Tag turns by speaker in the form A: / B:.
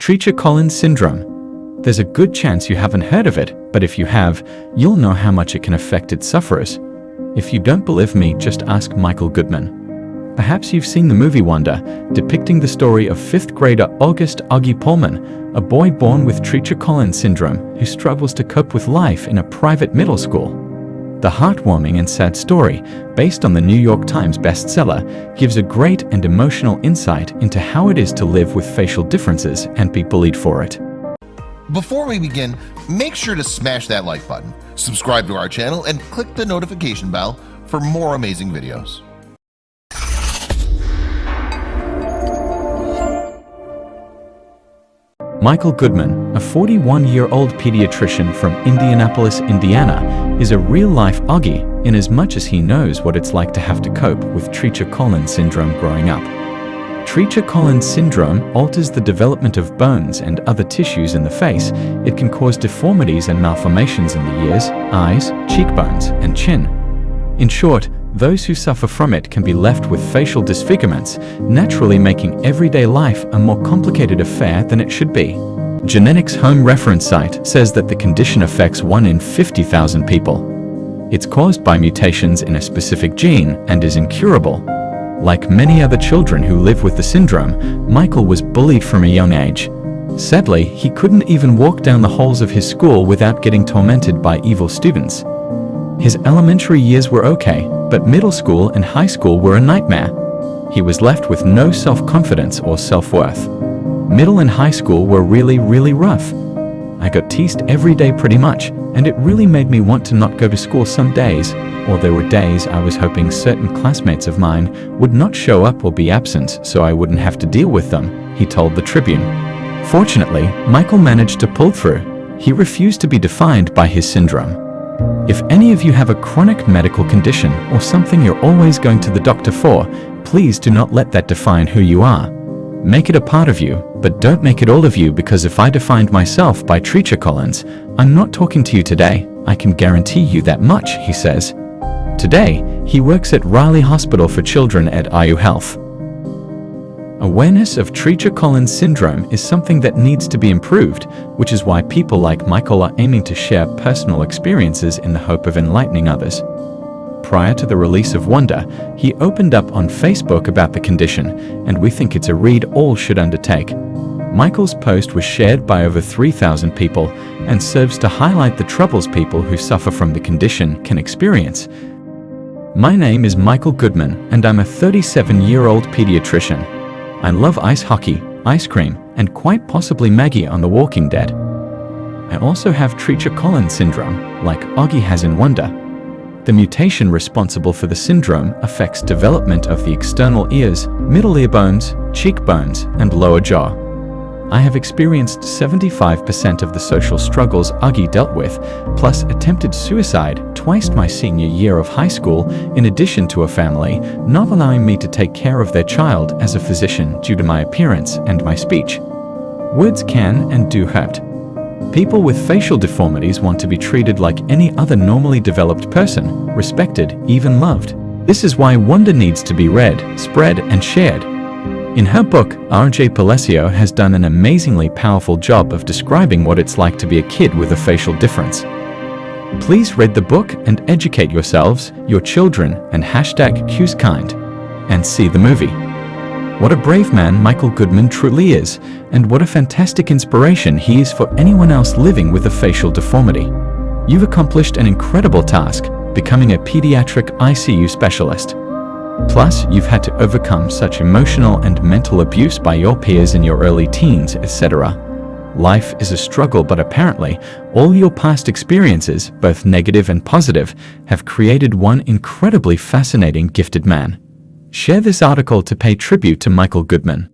A: Treacher-Collins syndrome. There's a good chance you haven't heard of it, but if you have, you'll know how much it can affect its sufferers. If you don't believe me, just ask Michael Goodman. Perhaps you've seen the movie Wonder, depicting the story of 5th grader August "Augie" Pullman, a boy born with Treacher-Collins syndrome who struggles to cope with life in a private middle school. The heartwarming and sad story, based on the New York Times bestseller, gives a great and emotional insight into how it is to live with facial differences and be bullied for it.
B: Before we begin, make sure to smash that like button, subscribe to our channel, and click the notification bell for more amazing videos.
A: Michael Goodman, a 41-year-old pediatrician from Indianapolis, Indiana, is a real-life Augie in as much as he knows what it's like to have to cope with Treacher-Collins syndrome growing up. Treacher-Collins syndrome alters the development of bones and other tissues in the face. It can cause deformities and malformations in the ears, eyes, cheekbones, and chin. In short, those who suffer from it can be left with facial disfigurements, naturally making everyday life a more complicated affair than it should be. Genetics Home Reference Site says that the condition affects 1 in 50,000 people. It's caused by mutations in a specific gene and is incurable. Like many other children who live with the syndrome, Michael was bullied from a young age. Sadly, he couldn't even walk down the halls of his school without getting tormented by evil students. His elementary years were okay, but middle school and high school were a nightmare. He was left with no self-confidence or self-worth. Middle and high school were really rough. I got teased every day pretty much, and it really made me want to not go to school some days, or there were days I was hoping certain classmates of mine would not show up or be absent so I wouldn't have to deal with them, he told the Tribune. Fortunately, Michael managed to pull through. He refused to be defined by his syndrome. If any of you have a chronic medical condition or something you're always going to the doctor for, please do not let that define who you are. Make it a part of you, but don't make it all of you, because if I defined myself by Treacher-Collins, I'm not talking to you today. I can guarantee you that much, he says. Today, he works at Riley Hospital for Children at IU Health. Awareness of Treacher-Collins syndrome is something that needs to be improved, which is why people like Michael are aiming to share personal experiences in the hope of enlightening others. Prior to the release of Wonder, he opened up on Facebook about the condition, and we think it's a read all should undertake. Michael's post was shared by over 3,000 people and serves to highlight the troubles people who suffer from the condition can experience. My name is Michael Goodman, and I'm a 37-year-old pediatrician. I love ice hockey, ice cream, and quite possibly Maggie on The Walking Dead. I also have Treacher-Collins syndrome, like Augie has in Wonder. The mutation responsible for the syndrome affects development of the external ears, middle ear bones, cheekbones, and lower jaw. I have experienced 75% of the social struggles Augie dealt with, plus attempted suicide twice my senior year of high school, in addition to a family not allowing me to take care of their child as a physician due to my appearance and my speech. Words can and do hurt. People with facial deformities want to be treated like any other normally developed person, respected, even loved. This is why Wonder needs to be read, spread, and shared. In her book, Po PSIA has done an amazingly powerful job of describing what it's like to be a kid with a facial difference. Please read the book and educate yourselves, your children, and #ChooseKind. And see the movie. What a brave man Michael Goodman truly is, and what a fantastic inspiration he is for anyone else living with a facial deformity. You've accomplished an incredible task, becoming a pediatric ICU specialist. Plus, you've had to overcome such emotional and mental abuse by your peers in your early teens, etc. Life is a struggle, but apparently, all your past experiences, both negative and positive, have created one incredibly fascinating, gifted man. Share this article to pay tribute to Michael Goodman.